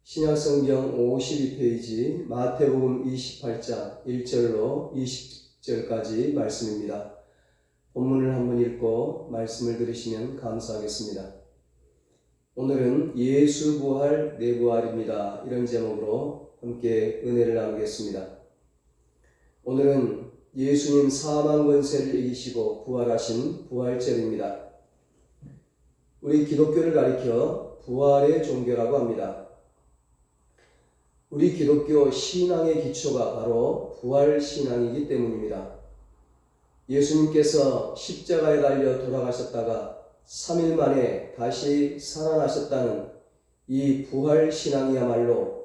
신약성경 52페이지 마태복음 28장 1절로 20절까지 말씀입니다. 본문을 한번 읽고 말씀을 들으시면 감사하겠습니다. 오늘은 예수 부활 내 부활입니다. 이런 제목으로 함께 은혜를 나누겠습니다. 오늘은 예수님 사망 권세를 이기시고 부활하신 부활절입니다. 우리 기독교를 가리켜 부활의 종교라고 합니다. 우리 기독교 신앙의 기초가 바로 부활신앙이기 때문입니다. 예수님께서 십자가에 달려 돌아가셨다가 3일 만에 다시 살아나셨다는 이 부활신앙이야말로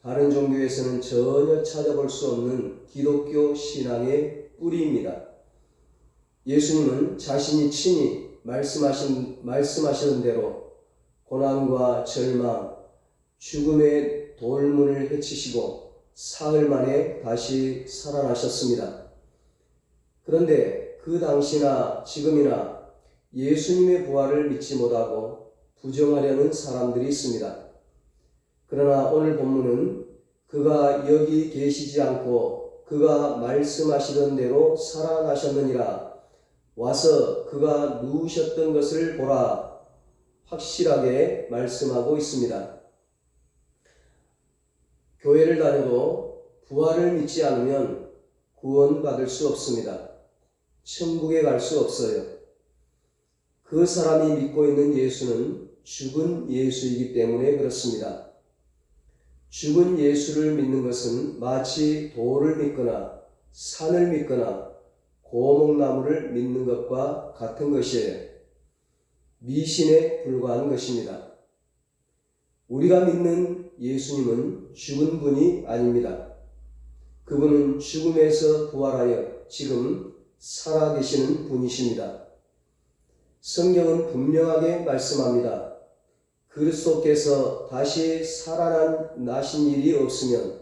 다른 종교에서는 전혀 찾아볼 수 없는 기독교 신앙의 뿌리입니다. 예수님은 자신이 친히 말씀하시는 대로 고난과 절망, 죽음의 돌문을 헤치시고 사흘 만에 다시 살아나셨습니다. 그런데 그 당시나 지금이나 예수님의 부활을 믿지 못하고 부정하려는 사람들이 있습니다. 그러나 오늘 본문은 그가 여기 계시지 않고 그가 말씀하시던 대로 살아나셨느니라, 와서 그가 누우셨던 것을 보라, 확실하게 말씀하고 있습니다. 교회를 다녀도 부활을 믿지 않으면 구원받을 수 없습니다. 천국에 갈 수 없어요. 그 사람이 믿고 있는 예수는 죽은 예수이기 때문에 그렇습니다. 죽은 예수를 믿는 것은 마치 돌을 믿거나 산을 믿거나 고목나무를 믿는 것과 같은 것이에요. 미신에 불과한 것입니다. 우리가 믿는 예수님은 죽은 분이 아닙니다. 그분은 죽음에서 부활하여 지금 살아계시는 분이십니다. 성경은 분명하게 말씀합니다. 그리스도께서 다시 살아나신 일이 없으면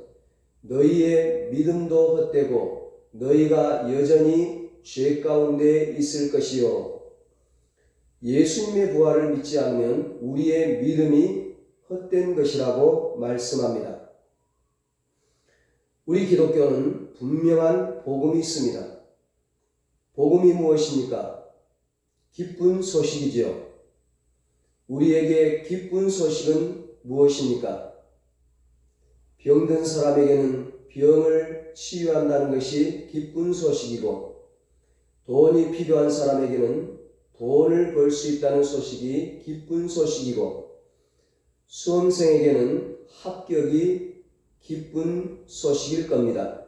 너희의 믿음도 헛되고 너희가 여전히 죄 가운데 있을 것이요, 예수님의 부활을 믿지 않으면 우리의 믿음이 헛된 것이라고 말씀합니다. 우리 기독교는 분명한 복음이 있습니다. 복음이 무엇입니까? 기쁜 소식이지요. 우리에게 기쁜 소식은 무엇입니까? 병든 사람에게는 병을 치유한다는 것이 기쁜 소식이고, 돈이 필요한 사람에게는 돈을 벌 수 있다는 소식이 기쁜 소식이고, 수험생에게는 합격이 기쁜 소식일 겁니다.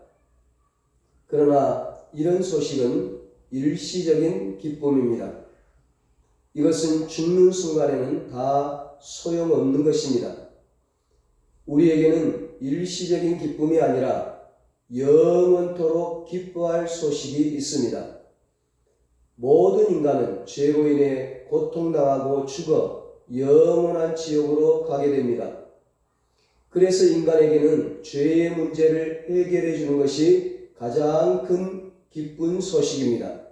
그러나 이런 소식은 일시적인 기쁨입니다. 이것은 죽는 순간에는 다 소용없는 것입니다. 우리에게는 일시적인 기쁨이 아니라 영원토록 기뻐할 소식이 있습니다. 모든 인간은 죄로 인해 고통당하고 죽어 영원한 지옥으로 가게 됩니다. 그래서 인간에게는 죄의 문제를 해결해 주는 것이 가장 큰 기쁜 소식입니다.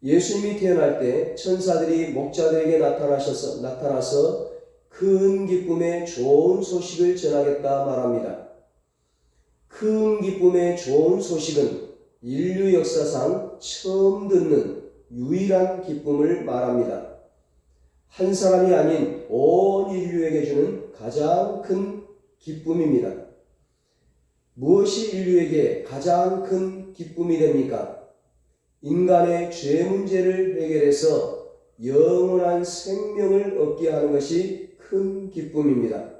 예수님이 태어날 때 천사들이 목자들에게 나타나서 큰 기쁨의 좋은 소식을 전하겠다 말합니다. 큰 기쁨의 좋은 소식은 인류 역사상 처음 듣는 유일한 기쁨을 말합니다. 한 사람이 아닌 온 인류에게 주는 가장 큰 기쁨입니다. 무엇이 인류에게 가장 큰 기쁨이 됩니까? 인간의 죄 문제를 해결해서 영원한 생명을 얻게 하는 것이 큰 기쁨입니다.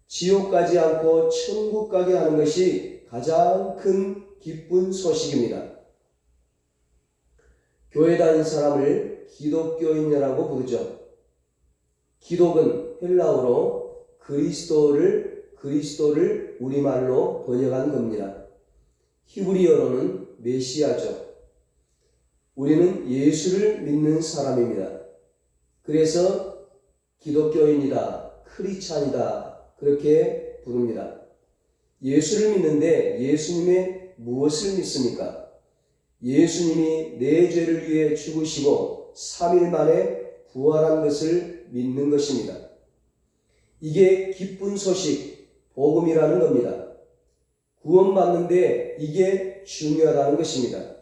지옥 가지 않고 천국 가게 하는 것이 가장 큰 기쁜 소식입니다. 교회 다니는 사람을 기독교인이라고 부르죠. 기독은 헬라어로 그리스도를 우리말로 번역한 겁니다. 히브리어로는 메시아죠. 우리는 예수를 믿는 사람입니다. 그래서 기독교인이다, 크리스찬이다, 그렇게 부릅니다. 예수를 믿는데 예수님의 무엇을 믿습니까? 예수님이 내 죄를 위해 죽으시고 3일 만에 부활한 것을 믿는 것입니다. 이게 기쁜 소식, 복음이라는 겁니다. 구원받는데 이게 중요하다는 것입니다.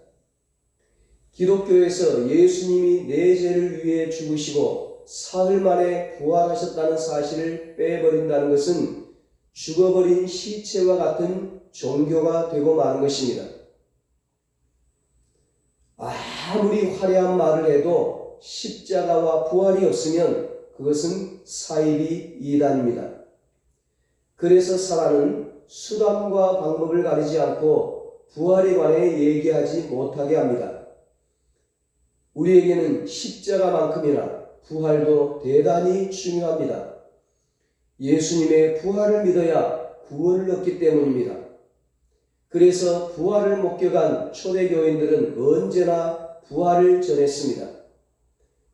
기독교에서 예수님이 내 죄를 위해 죽으시고 사흘 만에 부활하셨다는 사실을 빼버린다는 것은 죽어버린 시체와 같은 종교가 되고 마는 것입니다. 아무리 화려한 말을 해도 십자가와 부활이 없으면 그것은 사이비 이단입니다. 그래서 사단은 수단과 방법을 가리지 않고 부활에 관해 얘기하지 못하게 합니다. 우리에게는 십자가만큼이나 부활도 대단히 중요합니다. 예수님의 부활을 믿어야 구원을 얻기 때문입니다. 그래서 부활을 목격한 초대교인들은 언제나 부활을 전했습니다.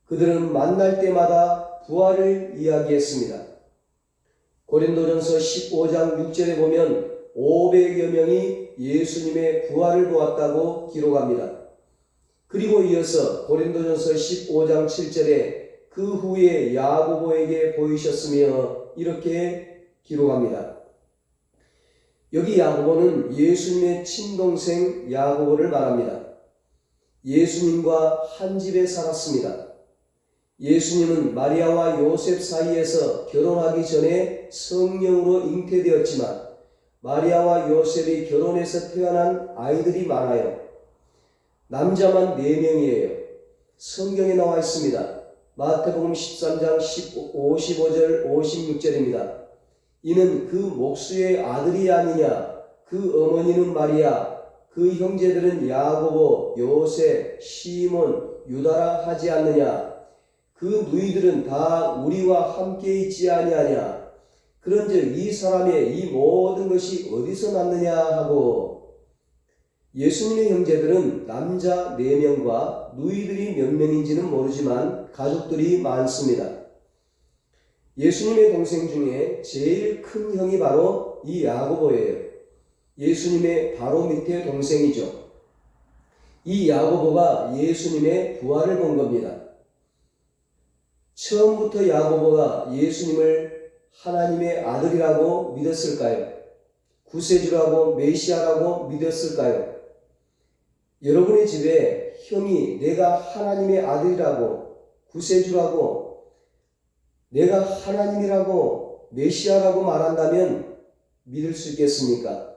그들은 만날 때마다 부활을 이야기했습니다. 고린도전서 15장 6절에 보면 500여 명이 예수님의 부활을 보았다고 기록합니다. 그리고 이어서 고린도전서 15장 7절에 그 후에 야고보에게 보이셨으며 이렇게 기록합니다. 여기 야고보는 예수님의 친동생 야고보를 말합니다. 예수님과 한 집에 살았습니다. 예수님은 마리아와 요셉 사이에서 결혼하기 전에 성령으로 잉태되었지만 마리아와 요셉이 결혼해서 태어난 아이들이 많아요. 남자만 4명이에요. 성경에 나와 있습니다. 마태복음 13장 55절 56절입니다. 이는 그 목수의 아들이 아니냐? 그 어머니는 마리아, 그 형제들은 야고보, 요셉, 시몬, 유다라 하지 않느냐? 그 누이들은 다 우리와 함께 있지 아니하냐? 그런즉 이 사람의 이 모든 것이 어디서 났느냐 하고, 예수님의 형제들은 남자 4명과 누이들이 몇 명인지는 모르지만 가족들이 많습니다. 예수님의 동생 중에 제일 큰 형이 바로 이 야고보예요. 예수님의 바로 밑에 동생이죠. 이 야고보가 예수님의 부활을 본 겁니다. 처음부터 야고보가 예수님을 하나님의 아들이라고 믿었을까요? 구세주라고 메시아라고 믿었을까요? 여러분의 집에 형이 내가 하나님의 아들이라고, 구세주라고, 내가 하나님이라고, 메시아라고 말한다면 믿을 수 있겠습니까?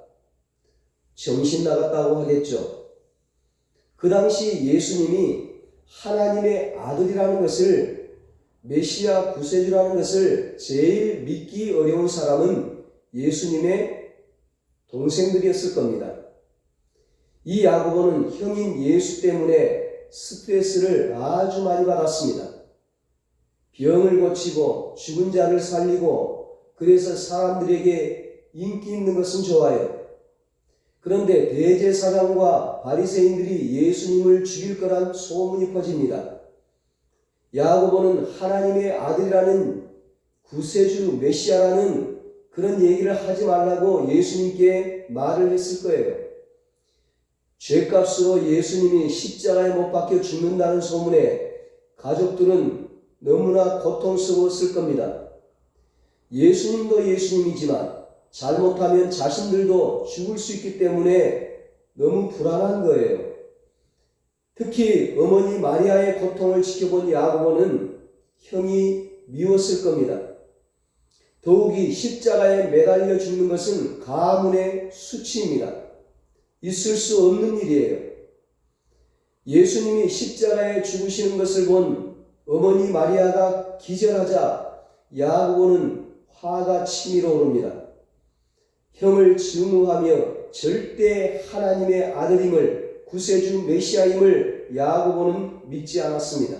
정신 나갔다고 하겠죠. 그 당시 예수님이 하나님의 아들이라는 것을, 메시아 구세주라는 것을 제일 믿기 어려운 사람은 예수님의 동생들이었을 겁니다. 이 야고보는 형인 예수 때문에 스트레스를 아주 많이 받았습니다. 병을 고치고 죽은 자를 살리고 그래서 사람들에게 인기 있는 것은 좋아요. 그런데 대제사장과 바리새인들이 예수님을 죽일 거란 소문이 퍼집니다. 야고보는 하나님의 아들이라는 구세주 메시아라는 그런 얘기를 하지 말라고 예수님께 말을 했을 거예요. 죄값으로 예수님이 십자가에 못 박혀 죽는다는 소문에 가족들은 너무나 고통스러웠을 겁니다. 예수님도 예수님이지만 잘못하면 자신들도 죽을 수 있기 때문에 너무 불안한 거예요. 특히 어머니 마리아의 고통을 지켜본 야고보는 형이 미웠을 겁니다. 더욱이 십자가에 매달려 죽는 것은 가문의 수치입니다. 있을 수 없는 일이에요. 예수님이 십자가에 죽으시는 것을 본 어머니 마리아가 기절하자 야고보는 화가 치밀어 오릅니다. 형을 증오하며 절대 하나님의 아들임을, 구세주 메시아임을 야고보는 믿지 않았습니다.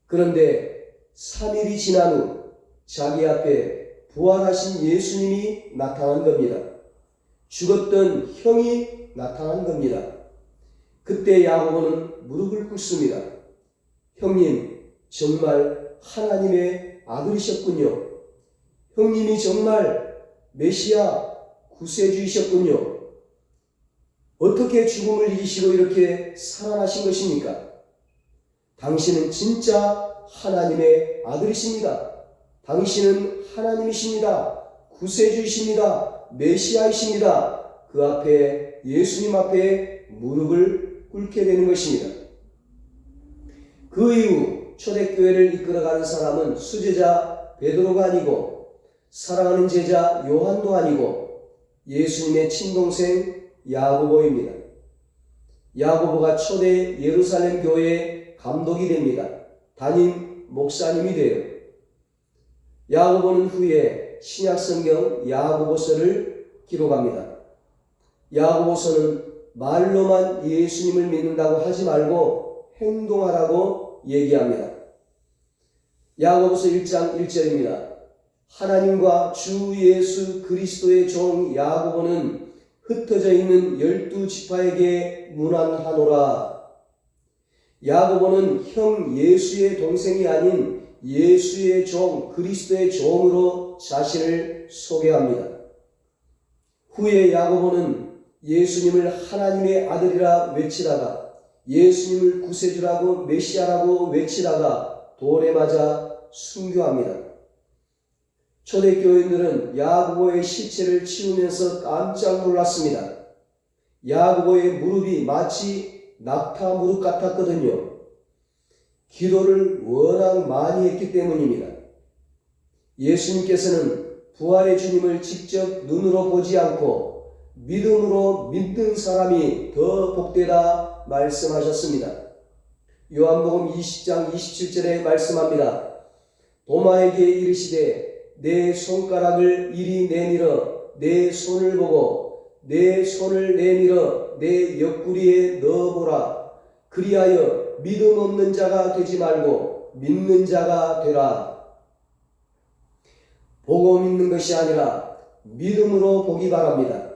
그런데 3일이 지난 후 자기 앞에 부활하신 예수님이 나타난 겁니다. 죽었던 형이 나타난 겁니다. 그때 야고보는 무릎을 꿇습니다. 형님, 정말 하나님의 아들이셨군요. 형님이 정말 메시아 구세주이셨군요. 어떻게 죽음을 이기시고 이렇게 살아나신 것입니까? 당신은 진짜 하나님의 아들이십니다. 당신은 하나님이십니다. 구세주이십니다. 메시아이십니다. 그 앞에 예수님 앞에 무릎을 꿇게 되는 것입니다. 그 이후 초대교회를 이끌어가는 사람은 수제자 베드로가 아니고 사랑하는 제자 요한도 아니고 예수님의 친동생 야고보입니다. 야고보가 초대 예루살렘 교회의 감독이 됩니다. 담임 목사님이 돼요. 야고보는 후에 신약성경 야고보서를 기록합니다. 야고보서는 말로만 예수님을 믿는다고 하지 말고 행동하라고 얘기합니다. 야고보서 1장 1절입니다. 하나님과 주 예수 그리스도의 종 야고보는 흩어져 있는 12지파에게 문안하노라. 야고보는 형 예수의 동생이 아닌 예수의 종 그리스도의 종으로 자신을 소개합니다. 후에 야고보는 예수님을 하나님의 아들이라 외치다가 예수님을 구세주라고 메시아라고 외치다가 돌에 맞아 순교합니다. 초대교인들은 야고보의 시체를 치우면서 깜짝 놀랐습니다. 야고보의 무릎이 마치 낙타 무릎 같았거든요. 기도를 워낙 많이 했기 때문입니다. 예수님께서는 부활의 주님을 직접 눈으로 보지 않고 믿음으로 믿는 사람이 더 복되다 말씀하셨습니다. 요한복음 20장 27절에 말씀합니다. 도마에게 이르시되 내 손가락을 이리 내밀어 내 손을 보고 내 손을 내밀어 내 옆구리에 넣어보라. 그리하여 믿음 없는 자가 되지 말고 믿는 자가 되라. 보고 믿는 것이 아니라 믿음으로 보기 바랍니다.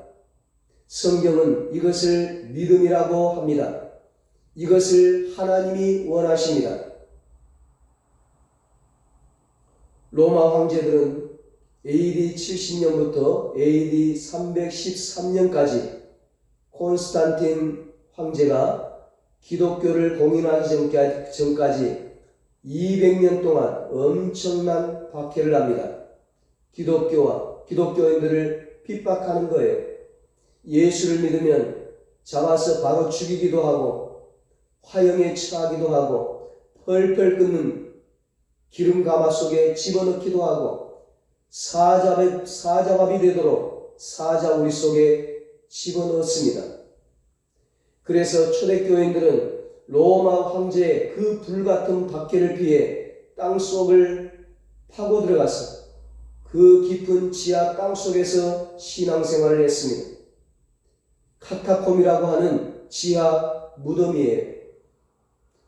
성경은 이것을 믿음이라고 합니다. 이것을 하나님이 원하십니다. 로마 황제들은 AD 70년부터 AD 313년까지 콘스탄틴 황제가 기독교를 공인하기 전까지 200년 동안 엄청난 박해를 합니다. 기독교인들을 핍박하는 거예요. 예수를 믿으면 잡아서 바로 죽이기도 하고 화형에 처하기도 하고 펄펄 끓는 기름 가마 속에 집어넣기도 하고 사자밥이 되도록 사자우리 속에 집어넣었습니다. 그래서 초대교인들은 로마 황제의 그 불같은 박해를 피해 땅속을 파고 들어가서 그 깊은 지하 땅속에서 신앙생활을 했습니다. 카타콤이라고 하는 지하 무덤이에요.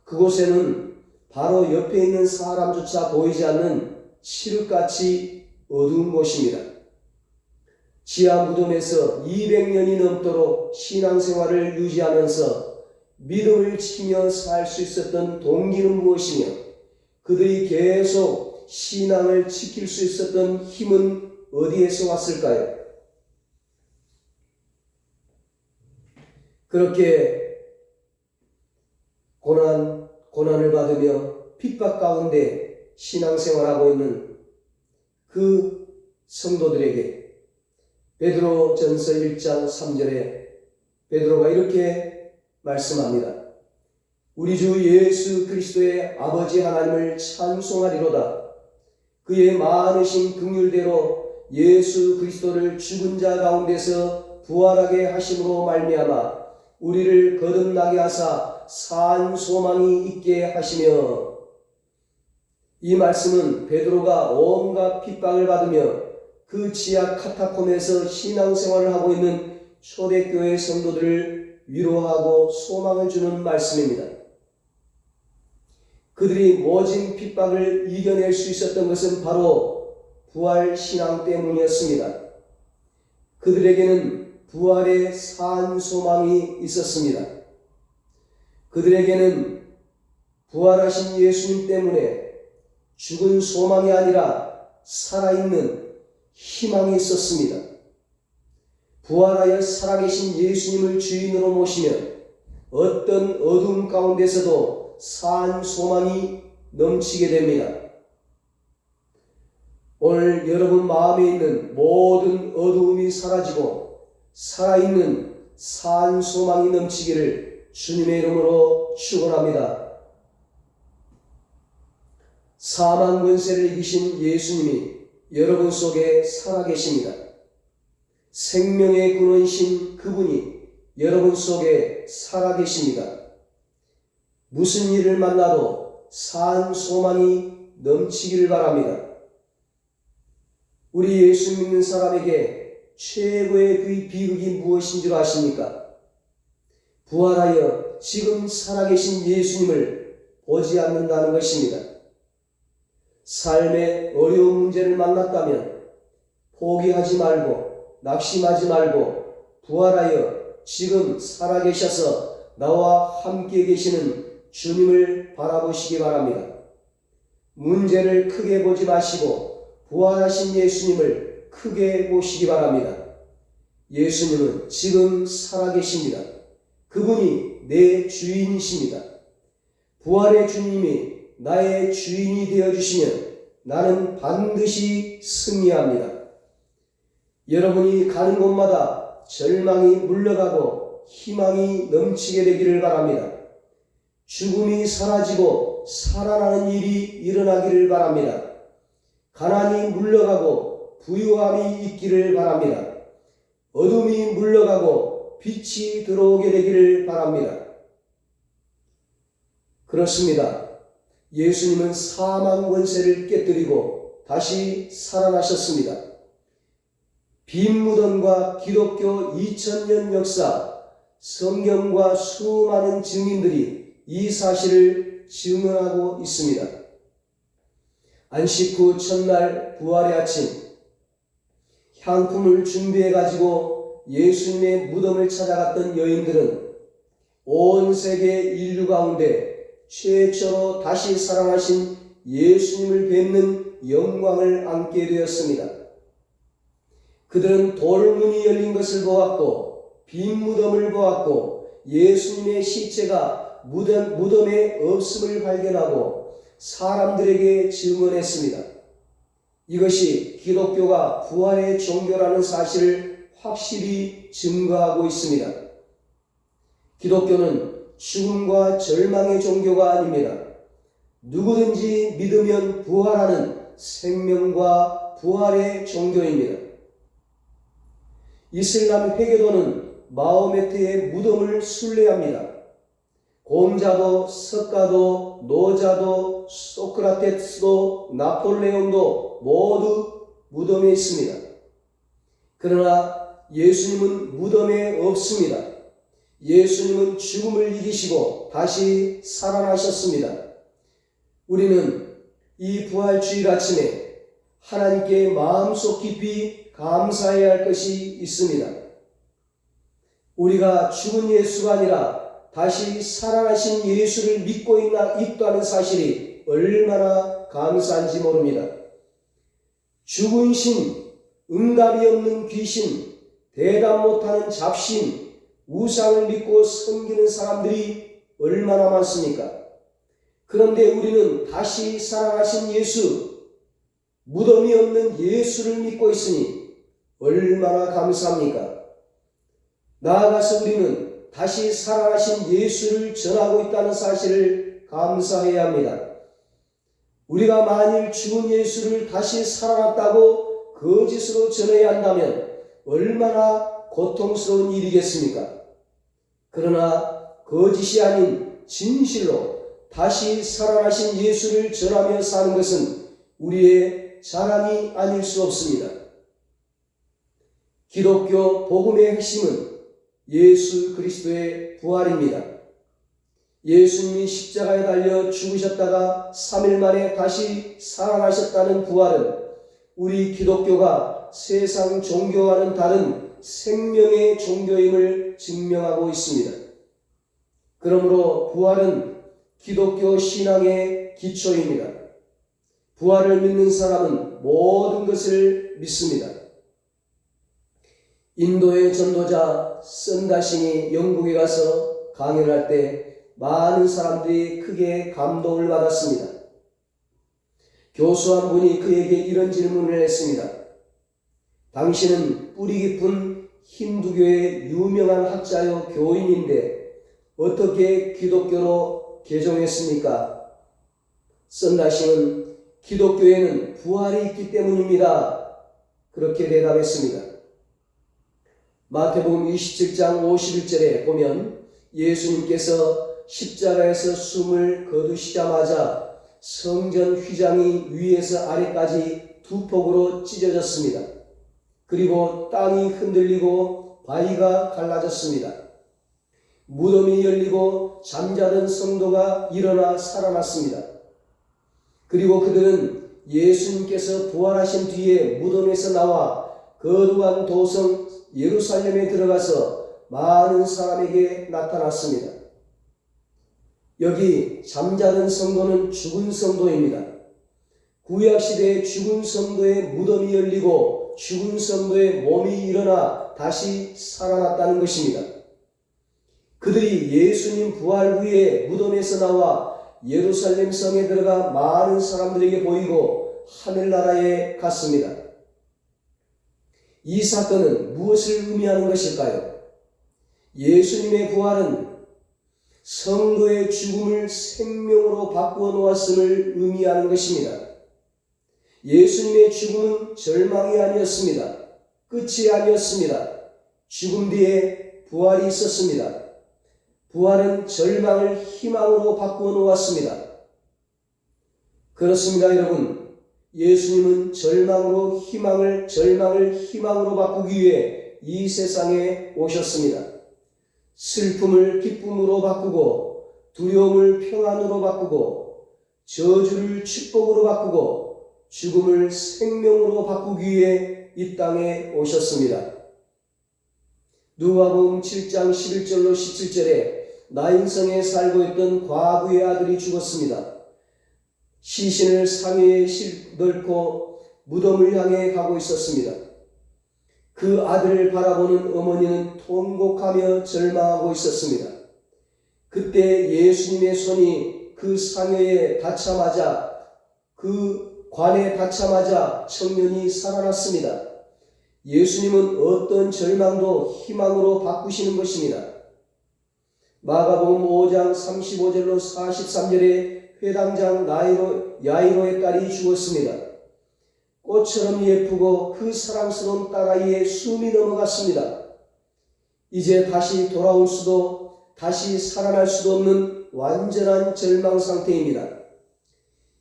그곳에는 바로 옆에 있는 사람조차 보이지 않는 칠흑같이 어두운 곳입니다. 지하 무덤에서 200년이 넘도록 신앙생활을 유지하면서 믿음을 지키며 살 수 있었던 동기는 무엇이며 그들이 계속 신앙을 지킬 수 있었던 힘은 어디에서 왔을까요? 그렇게 고난을 받으며 핍박 가운데 신앙생활하고 있는 그 성도들에게 베드로전서 1장 3절에 베드로가 이렇게 말씀합니다. 우리 주 예수 그리스도의 아버지 하나님을 찬송하리로다. 그의 많으신 긍휼대로 예수 그리스도를 죽은 자 가운데서 부활하게 하심으로 말미암아 우리를 거듭나게 하사 산 소망이 있게 하시며. 이 말씀은 베드로가 온갖 핍박을 받으며 그 지하 카타콤에서 신앙생활을 하고 있는 초대교회 성도들을 위로하고 소망을 주는 말씀입니다. 그들이 모진 핍박을 이겨낼 수 있었던 것은 바로 부활 신앙 때문이었습니다. 그들에게는 부활의 산 소망이 있었습니다. 그들에게는 부활하신 예수님 때문에 죽은 소망이 아니라 살아있는 희망이 있었습니다. 부활하여 살아계신 예수님을 주인으로 모시면 어떤 어둠 가운데서도 산 소망이 넘치게 됩니다. 오늘 여러분 마음에 있는 모든 어두움이 사라지고 살아있는 산 소망이 넘치기를 주님의 이름으로 축원합니다. 사망 권세를 이기신 예수님이 여러분 속에 살아계십니다. 생명의 근원이신 그분이 여러분 속에 살아계십니다. 무슨 일을 만나도 산 소망이 넘치기를 바랍니다. 우리 예수 믿는 사람에게 최고의 그 비극이 무엇인 줄 아십니까? 부활하여 지금 살아계신 예수님을 보지 않는다는 것입니다. 삶의 어려운 문제를 만났다면 포기하지 말고 낙심하지 말고 부활하여 지금 살아계셔서 나와 함께 계시는 주님을 바라보시기 바랍니다. 문제를 크게 보지 마시고 부활하신 예수님을 크게 보시기 바랍니다. 예수님은 지금 살아계십니다. 그분이 내 주인이십니다. 부활의 주님이 나의 주인이 되어주시면 나는 반드시 승리합니다. 여러분이 가는 곳마다 절망이 물러가고 희망이 넘치게 되기를 바랍니다. 죽음이 사라지고 살아나는 일이 일어나기를 바랍니다. 가난이 물러가고 부유함이 있기를 바랍니다. 어둠이 물러가고 빛이 들어오게 되기를 바랍니다. 그렇습니다. 예수님은 사망 권세를 깨뜨리고 다시 살아나셨습니다. 빈 무덤과 기독교 2000년 역사, 성경과 수많은 증인들이 이 사실을 증언하고 있습니다. 안식 후 첫날 부활의 아침, 향품을 준비해 가지고 예수님의 무덤을 찾아갔던 여인들은 온 세계 인류 가운데 최초로 다시 살아나신 예수님을 뵙는 영광을 안게 되었습니다. 그들은 돌문이 열린 것을 보았고 빈 무덤을 보았고 예수님의 시체가 무덤에 없음을 발견하고 사람들에게 증언했습니다. 이것이 기독교가 부활의 종교라는 사실을 확실히 증거하고 있습니다. 기독교는 죽음과 절망의 종교가 아닙니다. 누구든지 믿으면 부활하는 생명과 부활의 종교입니다. 이슬람 회계도는 마호메트의 무덤을 순례합니다. 공자도 석가도 노자도 소크라테스도 나폴레옹도 모두 무덤에 있습니다. 그러나 예수님은 무덤에 없습니다. 예수님은 죽음을 이기시고 다시 살아나셨습니다. 우리는 이 부활주일 아침에 하나님께 마음속 깊이 감사해야 할 것이 있습니다. 우리가 죽은 예수가 아니라 다시 살아나신 예수를 믿고 있다는 사실이 얼마나 감사한지 모릅니다. 죽은 신, 응답이 없는 귀신, 대답 못하는 잡신, 우상을 믿고 섬기는 사람들이 얼마나 많습니까? 그런데 우리는 다시 살아나신 예수, 무덤이 없는 예수를 믿고 있으니 얼마나 감사합니까? 나아가서 우리는 다시 살아나신 예수를 전하고 있다는 사실을 감사해야 합니다. 우리가 만일 죽은 예수를 다시 살아났다고 거짓으로 전해야 한다면 얼마나 고통스러운 일이겠습니까? 그러나 거짓이 아닌 진실로 다시 살아나신 예수를 전하며 사는 것은 우리의 자랑이 아닐 수 없습니다. 기독교 복음의 핵심은 예수 그리스도의 부활입니다. 예수님이 십자가에 달려 죽으셨다가 3일 만에 다시 살아나셨다는 부활은 우리 기독교가 세상 종교와는 다른 생명의 종교임을 증명하고 있습니다. 그러므로 부활은 기독교 신앙의 기초입니다. 부활을 믿는 사람은 모든 것을 믿습니다. 인도의 전도자 선다신이 영국에 가서 강연을 할 때 많은 사람들이 크게 감동을 받았습니다. 교수 한 분이 그에게 이런 질문을 했습니다. 당신은 뿌리 깊은 힌두교의 유명한 학자요 교인인데 어떻게 기독교로 개종했습니까? 썬다싱은 기독교에는 부활이 있기 때문입니다. 그렇게 대답했습니다. 마태복음 27장 51절에 보면 예수님께서 십자가에서 숨을 거두시자마자 성전 휘장이 위에서 아래까지 두 폭으로 찢어졌습니다. 그리고 땅이 흔들리고 바위가 갈라졌습니다. 무덤이 열리고 잠자던 성도가 일어나 살아났습니다. 그리고 그들은 예수님께서 부활하신 뒤에 무덤에서 나와 거룩한 도성 예루살렘에 들어가서 많은 사람에게 나타났습니다. 여기 잠자던 성도는 죽은 성도입니다. 구약시대에 죽은 성도의 무덤이 열리고 죽은 성도의 몸이 일어나 다시 살아났다는 것입니다. 그들이 예수님 부활 후에 무덤에서 나와 예루살렘 성에 들어가 많은 사람들에게 보이고 하늘나라에 갔습니다. 이 사건은 무엇을 의미하는 것일까요? 예수님의 부활은 성도의 죽음을 생명으로 바꾸어 놓았음을 의미하는 것입니다. 예수님의 죽음은 절망이 아니었습니다. 끝이 아니었습니다. 죽음 뒤에 부활이 있었습니다. 부활은 절망을 희망으로 바꾸어 놓았습니다. 그렇습니다, 여러분. 예수님은 절망을 희망으로 바꾸기 위해 이 세상에 오셨습니다. 슬픔을 기쁨으로 바꾸고 두려움을 평안으로 바꾸고 저주를 축복으로 바꾸고 죽음을 생명으로 바꾸기 위해 이 땅에 오셨습니다. 누가복음 7장 11절로 17절에 나인성에 살고 있던 과부의 아들이 죽었습니다. 시신을 상해에 넣고 무덤을 향해 가고 있었습니다. 그 아들을 바라보는 어머니는 통곡하며 절망하고 있었습니다. 그때 예수님의 손이 그 상해에 닿자마자 그 관에 닿자마자 청년이 살아났습니다. 예수님은 어떤 절망도 희망으로 바꾸시는 것입니다. 마가복음 5장 35절로 43절에 회당장 야이로의 딸이 죽었습니다. 꽃처럼 예쁘고 그 사랑스러운 딸아이의 숨이 넘어갔습니다. 이제 다시 돌아올 수도 다시 살아날 수도 없는 완전한 절망 상태입니다.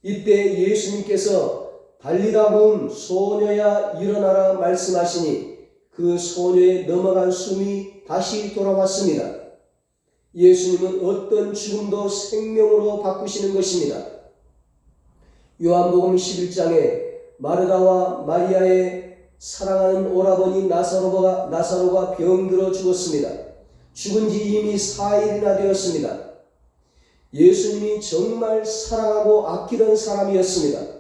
이때 예수님께서 달리다봄 소녀야 일어나라 말씀하시니 그 소녀의 넘어간 숨이 다시 돌아왔습니다. 예수님은 어떤 죽음도 생명으로 바꾸시는 것입니다. 요한복음 11장에 마르다와 마리아의 사랑하는 오라버니 나사로가 병들어 죽었습니다. 죽은 지 이미 4일이나 되었습니다. 예수님이 정말 사랑하고 아끼던 사람이었습니다.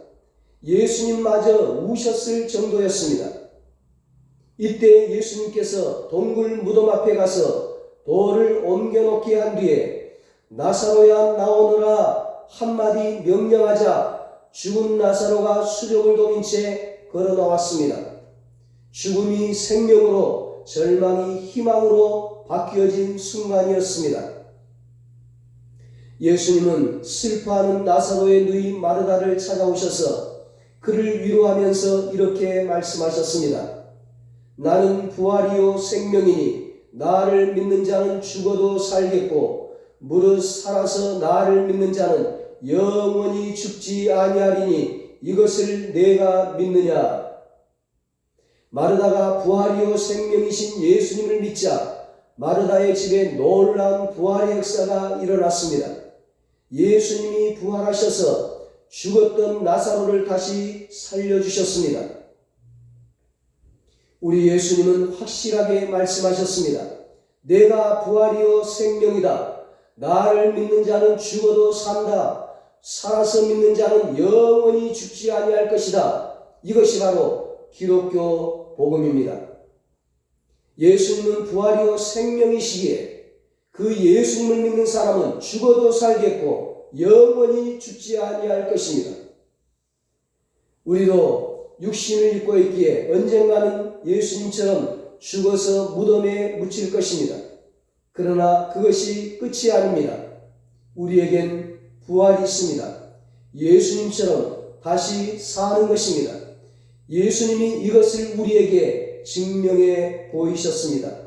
예수님마저 우셨을 정도였습니다. 이때 예수님께서 동굴 무덤 앞에 가서 돌을 옮겨놓게 한 뒤에 나사로야 나오너라 한마디 명령하자 죽은 나사로가 수족을 동인 채 걸어 나왔습니다. 죽음이 생명으로 절망이 희망으로 바뀌어진 순간이었습니다. 예수님은 슬퍼하는 나사로의 누이 마르다를 찾아오셔서 그를 위로하면서 이렇게 말씀하셨습니다. 나는 부활이요 생명이니 나를 믿는 자는 죽어도 살겠고 무릇 살아서 나를 믿는 자는 영원히 죽지 아니하리니 이것을 내가 믿느냐. 마르다가 부활이요 생명이신 예수님을 믿자 마르다의 집에 놀라운 부활의 역사가 일어났습니다. 예수님이 부활하셔서 죽었던 나사로를 다시 살려주셨습니다. 우리 예수님은 확실하게 말씀하셨습니다. 내가 부활이요 생명이다. 나를 믿는 자는 죽어도 산다. 살아서 믿는 자는 영원히 죽지 아니할 것이다. 이것이 바로 기독교 복음입니다. 예수님은 부활이요 생명이시기에 그 예수님을 믿는 사람은 죽어도 살겠고 영원히 죽지 아니할 것입니다. 우리도 육신을 입고 있기에 언젠가는 예수님처럼 죽어서 무덤에 묻힐 것입니다. 그러나 그것이 끝이 아닙니다. 우리에겐 부활이 있습니다. 예수님처럼 다시 사는 것입니다. 예수님이 이것을 우리에게 증명해 보이셨습니다.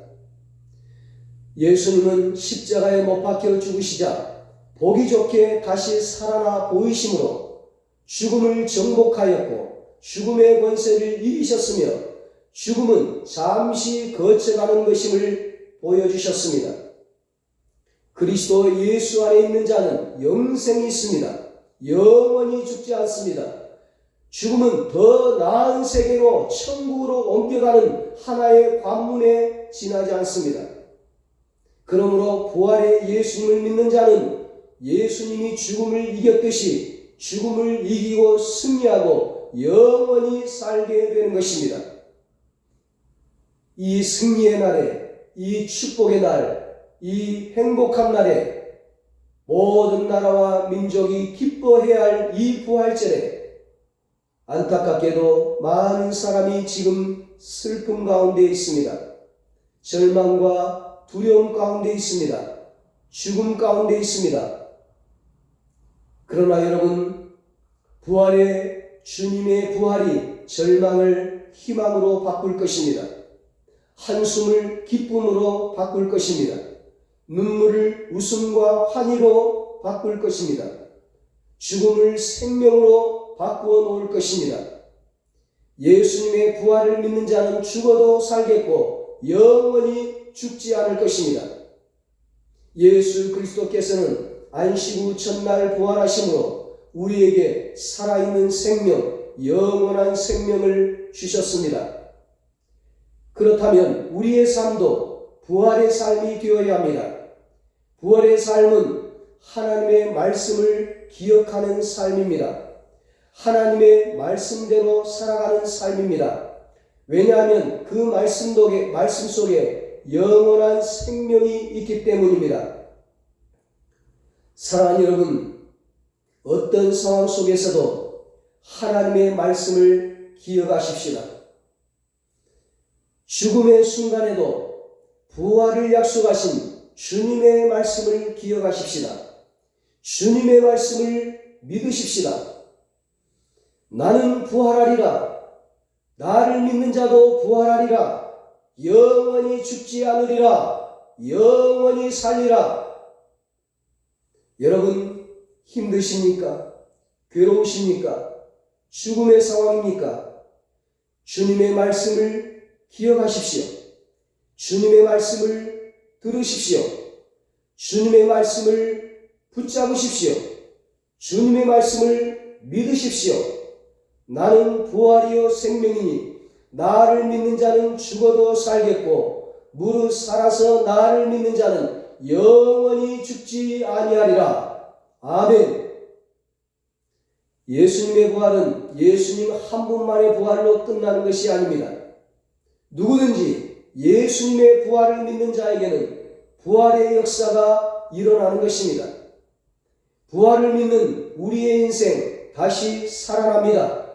예수님은 십자가에 못 박혀 죽으시자 보기 좋게 다시 살아나 보이심으로 죽음을 정복하였고 죽음의 권세를 이기셨으며 죽음은 잠시 거쳐가는 것임을 보여주셨습니다. 그리스도 예수 안에 있는 자는 영생이 있습니다. 영원히 죽지 않습니다. 죽음은 더 나은 세계로 천국으로 옮겨가는 하나의 관문에 지나지 않습니다. 그러므로 부활의 예수님을 믿는 자는 예수님이 죽음을 이겼듯이 죽음을 이기고 승리하고 영원히 살게 되는 것입니다. 이 승리의 날에, 이 축복의 날, 이 행복한 날에 모든 나라와 민족이 기뻐해야 할 이 부활절에 안타깝게도 많은 사람이 지금 슬픔 가운데 있습니다. 절망과 두려움 가운데 있습니다. 죽음 가운데 있습니다. 그러나 여러분, 부활의 주님의 부활이 절망을 희망으로 바꿀 것입니다. 한숨을 기쁨으로 바꿀 것입니다. 눈물을 웃음과 환희로 바꿀 것입니다. 죽음을 생명으로 바꾸어 놓을 것입니다. 예수님의 부활을 믿는 자는 죽어도 살겠고 영원히 죽지 않을 것입니다. 예수 그리스도께서는 안식 후 첫날 부활하심으로 우리에게 살아있는 생명, 영원한 생명을 주셨습니다. 그렇다면 우리의 삶도 부활의 삶이 되어야 합니다. 부활의 삶은 하나님의 말씀을 기억하는 삶입니다. 하나님의 말씀대로 살아가는 삶입니다. 왜냐하면 그 말씀 속에 영원한 생명이 있기 때문입니다. 사랑하는 여러분, 어떤 상황 속에서도 하나님의 말씀을 기억하십시다. 죽음의 순간에도 부활을 약속하신 주님의 말씀을 기억하십시다. 주님의 말씀을 믿으십시다. 나는 부활하리라. 나를 믿는 자도 부활하리라. 영원히 죽지 않으리라. 영원히 살리라. 여러분, 힘드십니까? 괴로우십니까? 죽음의 상황입니까? 주님의 말씀을 기억하십시오. 주님의 말씀을 들으십시오. 주님의 말씀을 붙잡으십시오. 주님의 말씀을 믿으십시오. 나는 부활이요 생명이니 나를 믿는 자는 죽어도 살겠고 무릇 살아서 나를 믿는 자는 영원히 죽지 아니하리라. 아멘. 예수님의 부활은 예수님 한 분만의 부활로 끝나는 것이 아닙니다. 누구든지 예수님의 부활을 믿는 자에게는 부활의 역사가 일어나는 것입니다. 부활을 믿는 우리의 인생 다시 살아납니다.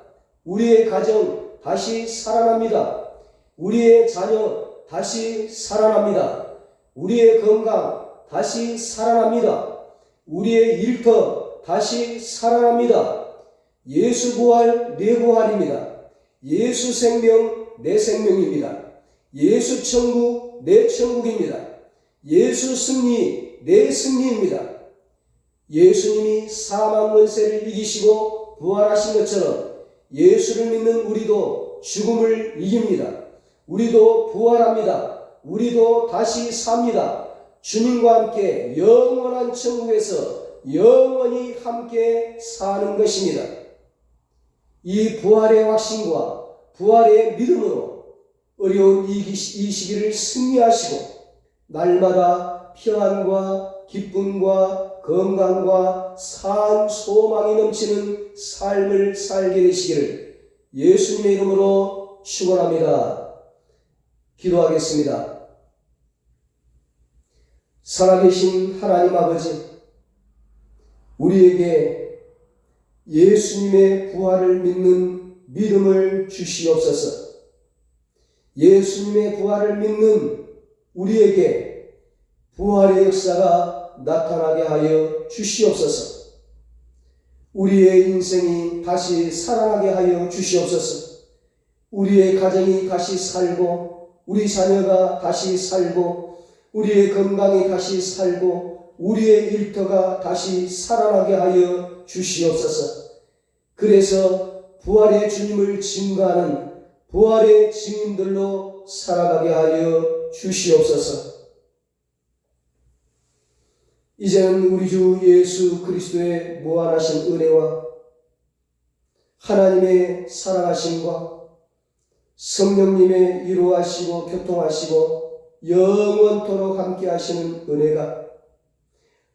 우리의 가정 다시 살아납니다. 우리의 자녀 다시 살아납니다. 우리의 건강 다시 살아납니다. 우리의 일터 다시 살아납니다. 예수 부활 내 부활입니다. 예수 생명 내 생명입니다. 예수 천국 내 천국입니다. 예수 승리 내 승리입니다. 예수님이 사망 권세를 이기시고 부활하신 것처럼 예수를 믿는 우리도 죽음을 이깁니다. 우리도 부활합니다. 우리도 다시 삽니다. 주님과 함께 영원한 천국에서 영원히 함께 사는 것입니다. 이 부활의 확신과 부활의 믿음으로 어려운 이 시기를 승리하시고 날마다 평안과 기쁨과 건강과 산 소망이 넘치는 삶을 살게 되시기를 예수님의 이름으로 축원합니다. 기도하겠습니다. 살아계신 하나님 아버지, 우리에게 예수님의 부활을 믿는 믿음을 주시옵소서. 예수님의 부활을 믿는 우리에게 부활의 역사가 나타나게 하여 주시옵소서. 우리의 인생이 다시 살아나게 하여 주시옵소서. 우리의 가정이 다시 살고, 우리 자녀가 다시 살고, 우리의 건강이 다시 살고, 우리의 일터가 다시 살아나게 하여 주시옵소서. 그래서 부활의 주님을 증거하는 부활의 증인들로 살아가게 하여 주시옵소서. 이제는 우리 주 예수 그리스도의 무한하신 은혜와 하나님의 사랑하심과 성령님의 위로하시고 교통하시고 영원토록 함께 하시는 은혜가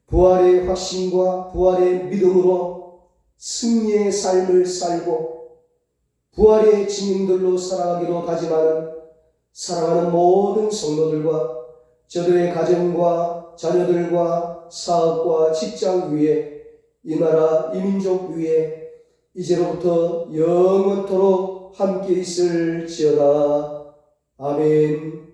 부활의 확신과 부활의 믿음으로 승리의 삶을 살고 부활의 증인들로 살아가기로 다짐하는 사랑하는 모든 성도들과 저들의 가정과 자녀들과 사업과 직장 위에 이 나라 이 민족 위에 이제로부터 영원토록 함께 있을지어다. 아멘.